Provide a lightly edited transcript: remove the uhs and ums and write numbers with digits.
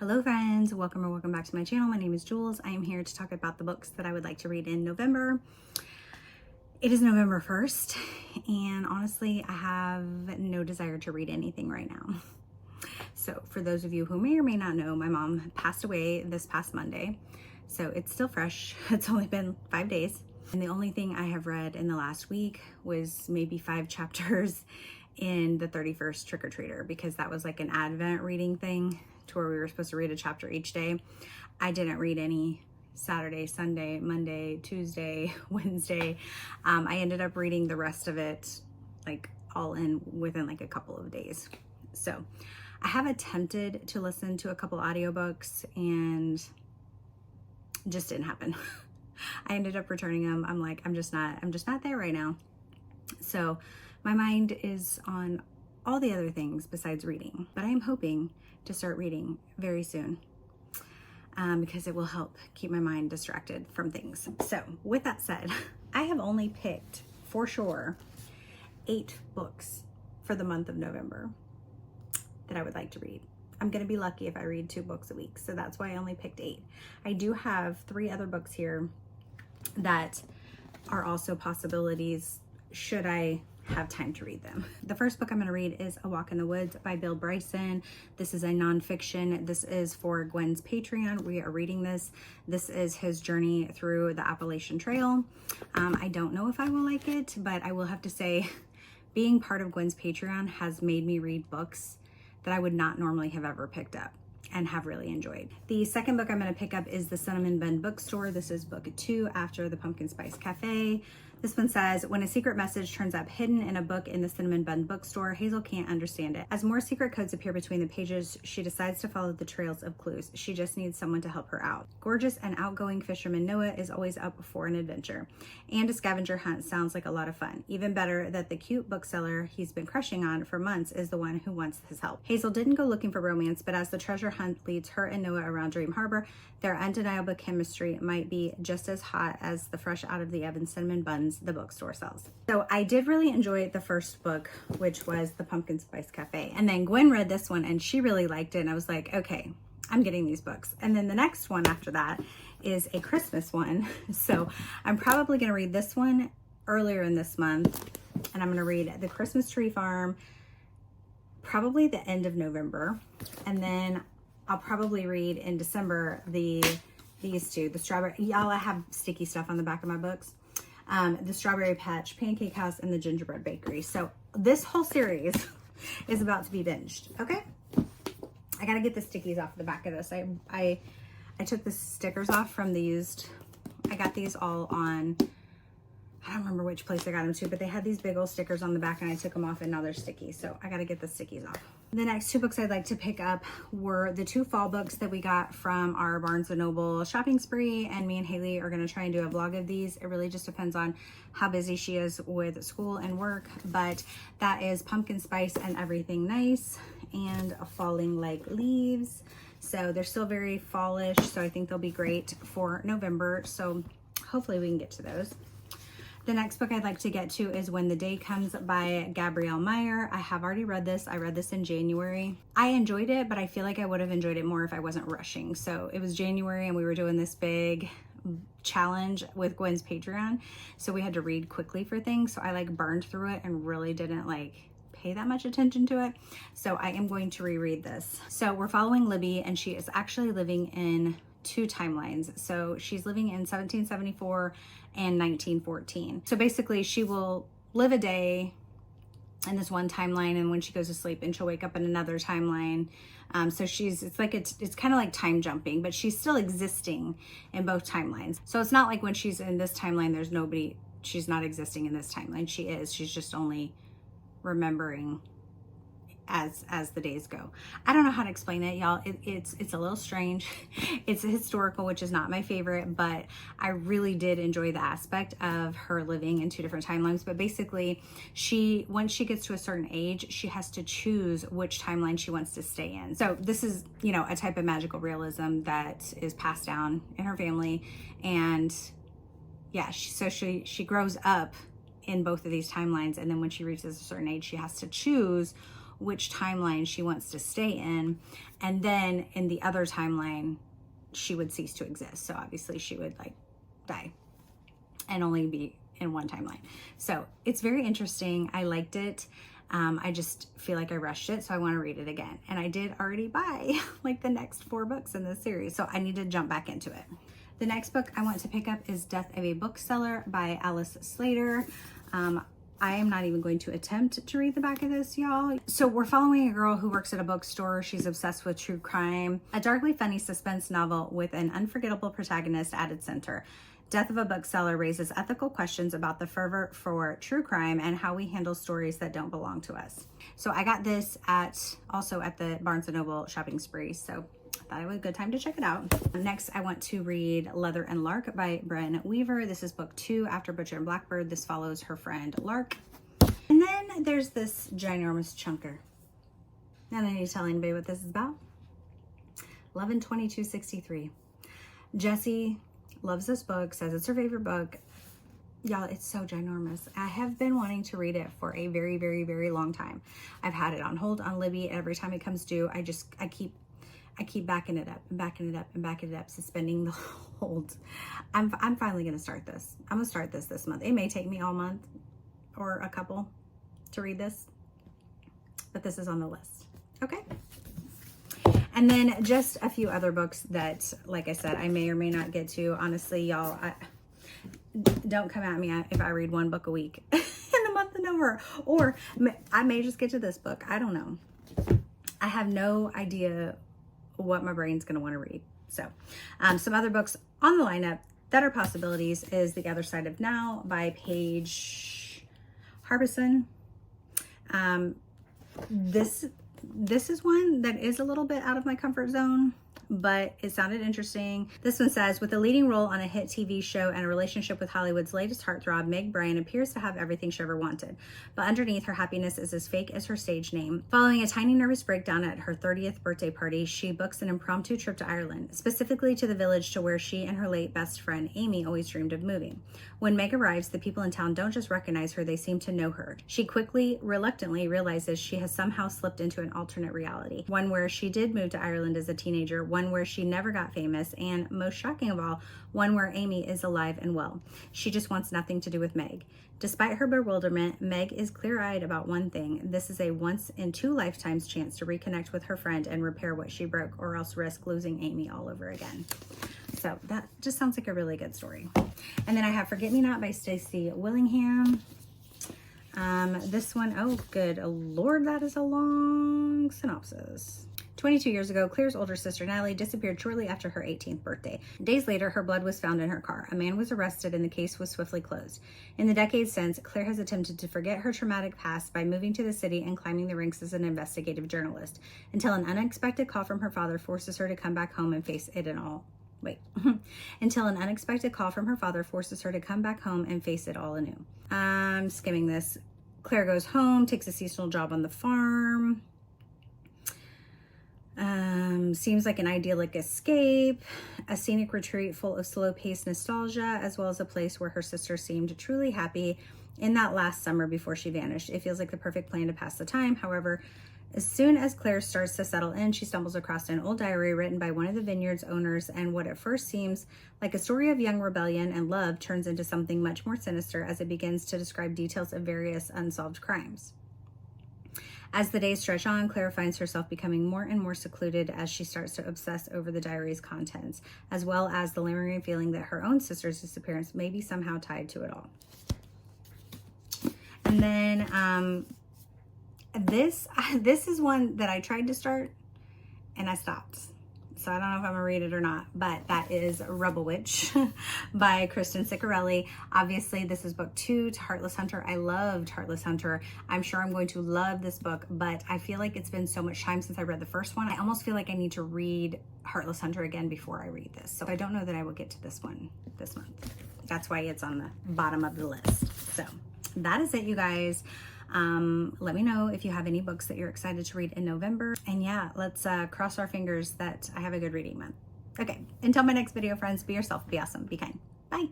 Hello friends, welcome or welcome back to my channel. My name is Jules. I am here to talk about the books that I would like to read in November. It is November 1st, and honestly, I have no desire to read anything right now. So for those of you who may or may not know, my mom passed away this past Monday. So it's still fresh. It's only been 5 days. And the only thing I have read in the last week was maybe 5 chapters in the 31st Trick-or-Treater, because that was like an Advent reading thing to where we were supposed to read a chapter each day. I didn't read any Saturday, Sunday, Monday, Tuesday, Wednesday. I ended up reading the rest of it like all in within like a couple of days. So I have attempted to listen to a couple audiobooks and it just didn't happen. I ended up returning them. I'm like, I'm just not there right now. So my mind is on all the other things besides reading, but I am hoping to start reading very soon because it will help keep my mind distracted from things. So with that said, I have only picked for sure 8 books for the month of November that I would like to read. I'm going to be lucky if I read 2 books a week. So that's why I only picked 8. I do have 3 other books here that are also possibilities should I have time to read them. The first book I'm going to read is A Walk in the Woods by Bill Bryson. This is a nonfiction. This is for Gwen's Patreon. We are reading this. This is his journey through the Appalachian Trail. I don't know if I will like it, but I will have to say being part of Gwen's Patreon has made me read books that I would not normally have ever picked up and have really enjoyed. The second book I'm going to pick up is The Cinnamon Bun Bookstore. This is book 2 after The Pumpkin Spice Cafe. This one says, when a secret message turns up hidden in a book in the Cinnamon Bun Bookstore, Hazel can't understand it. As more secret codes appear between the pages, she decides to follow the trails of clues. She just needs someone to help her out. Gorgeous and outgoing fisherman Noah is always up for an adventure, and a scavenger hunt sounds like a lot of fun. Even better that the cute bookseller he's been crushing on for months is the one who wants his help. Hazel didn't go looking for romance, but as the treasure hunt leads her and Noah around Dream Harbor, their undeniable chemistry might be just as hot as the fresh out of the oven cinnamon buns the bookstore sells. So I did really enjoy the first book, which was The Pumpkin Spice Cafe. And then Gwen read this one and she really liked it. And I was like, okay, I'm getting these books. And then the next one after that is a Christmas one. So I'm probably going to read this one earlier in this month. And I'm going to read The Christmas Tree Farm probably the end of November. And then I'll probably read in December these 2, the strawberry. Y'all, I have sticky stuff on the back of my books. The Strawberry Patch Pancake House and the Gingerbread Bakery. So this whole series is about to be binged. Okay, I gotta get the stickies off the back of this. I took the stickers off from the used. I got these all on, I don't remember which place I got them to, but they had these big old stickers on the back and I took them off and now they're sticky. So I gotta get the stickies off. The next 2 books I'd like to pick up were the 2 fall books that we got from our Barnes & Noble shopping spree, and me and Haley are going to try and do a vlog of these. It really just depends on how busy she is with school and work, but that is Pumpkin Spice and Everything Nice and Falling Like Leaves. So they're still very fallish, so I think they'll be great for November. So hopefully we can get to those. The next book I'd like to get to is When the Day Comes by Gabrielle Meyer. I have already read this. I read this in January. I enjoyed it, but I feel like I would have enjoyed it more if I wasn't rushing. So it was January and we were doing this big challenge with Gwen's Patreon. So we had to read quickly for things. So I like burned through it and really didn't like pay that much attention to it. So I am going to reread this. So we're following Libby and she is actually living in 2 timelines. So she's living in 1774 and 1914. So basically she will live a day in this one timeline, and when she goes to sleep and she'll wake up in another timeline. So it's kind of like time jumping, but she's still existing in both timelines. So it's not like when she's in this timeline, there's nobody, she's not existing in this timeline. She's just only remembering as the days go. I don't know how to explain it, y'all. It's a little strange. It's historical, which is not my favorite, but I really did enjoy the aspect of her living in 2 different timelines. But basically, once she gets to a certain age, she has to choose which timeline she wants to stay in. So this is, you know, a type of magical realism that is passed down in her family. And yeah, she grows up in both of these timelines, and then when she reaches a certain age, she has to choose which timeline she wants to stay in. And then in the other timeline, she would cease to exist. So obviously she would like die and only be in one timeline. So it's very interesting. I liked it. I just feel like I rushed it, so I want to read it again. And I did already buy like the next 4 books in this series, so I need to jump back into it. The next book I want to pick up is Death of a Bookseller by Alice Slater. I am not even going to attempt to read the back of this, y'all. So we're following a girl who works at a bookstore. She's obsessed with true crime, a darkly funny suspense novel with an unforgettable protagonist at its center. Death of a Bookseller raises ethical questions about the fervor for true crime and how we handle stories that don't belong to us. So I got this also at the Barnes & Noble shopping spree, so I thought it was a good time to check it out. Next, I want to read Leather and Lark by Bren Weaver. This is book 2 after Butcher and Blackbird. This follows her friend Lark. And then there's this ginormous chunker. And I need to tell anybody what this is about. 11/22/63. Jessie loves this book, says it's her favorite book. Y'all, it's so ginormous. I have been wanting to read it for a very, very, very long time. I've had it on hold on Libby. Every time it comes due, I keep backing it up and backing it up and backing it up, suspending the hold. I'm finally gonna start this. I'm gonna start this month. It may take me all month or a couple to read this, but this is on the list. Okay. And then just a few other books that, like I said, I may or may not get to. Honestly, y'all, don't come at me if I read 1 book a week in the month of November. Or I may just get to this book. I don't know. I have no idea what my brain's going to want to read. So some other books on the lineup that are possibilities is The Other Side of Now by Paige Harbison. This is one that is a little bit out of my comfort zone, but it sounded interesting. This one says, with a leading role on a hit TV show and a relationship with Hollywood's latest heartthrob, Meg Bryan appears to have everything she ever wanted. But underneath, her happiness is as fake as her stage name. Following a tiny nervous breakdown at her 30th birthday party, she books an impromptu trip to Ireland, specifically to the village to where she and her late best friend Amy always dreamed of moving. When Meg arrives, the people in town don't just recognize her, they seem to know her. She quickly, reluctantly realizes she has somehow slipped into an alternate reality, one where she did move to Ireland as a teenager, one where she never got famous, and most shocking of all, one where Amy is alive and well. She just wants nothing to do with Meg. Despite her bewilderment, Meg is clear-eyed about one thing. This is a once-in-2 lifetimes chance to reconnect with her friend and repair what she broke, or else risk losing Amy all over again. So that just sounds like a really good story. And then I have Forget Me Not by Stacey Willingham. This one, oh good Lord, that is a long synopsis. 22 years ago, Claire's older sister, Natalie, disappeared shortly after her 18th birthday. Days later, her blood was found in her car. A man was arrested and the case was swiftly closed. In the decades since, Claire has attempted to forget her traumatic past by moving to the city and climbing the ranks as an investigative journalist, until an unexpected call from her father forces her to come back home and face it all. Until an unexpected call from her father forces her to come back home and face it all anew. I'm skimming this. Claire goes home, takes a seasonal job on the farm. Seems like an idyllic escape, a scenic retreat full of slow-paced nostalgia, as well as a place where her sister seemed truly happy in that last summer before she vanished. It feels like the perfect plan to pass the time. However, as soon as Claire starts to settle in, she stumbles across an old diary written by one of the vineyard's owners, and what at first seems like a story of young rebellion and love turns into something much more sinister as it begins to describe details of various unsolved crimes. As the days stretch on, Claire finds herself becoming more and more secluded as she starts to obsess over the diary's contents, as well as the lingering feeling that her own sister's disappearance may be somehow tied to it all. And then this is one that I tried to start and I stopped. So I don't know if I'm gonna read it or not, but that is Rebel Witch by Kristen Ciccarelli. Obviously, this is book 2 to Heartless Hunter. I loved Heartless Hunter. I'm sure I'm going to love this book, but I feel like it's been so much time since I read the first one. I almost feel like I need to read Heartless Hunter again before I read this. So I don't know that I will get to this one this month. That's why it's on the bottom of the list. So that is it, you guys. Let me know if you have any books that you're excited to read in November. And yeah, let's cross our fingers that I have a good reading month. Okay, until my next video, friends, be yourself, be awesome, be kind. Bye.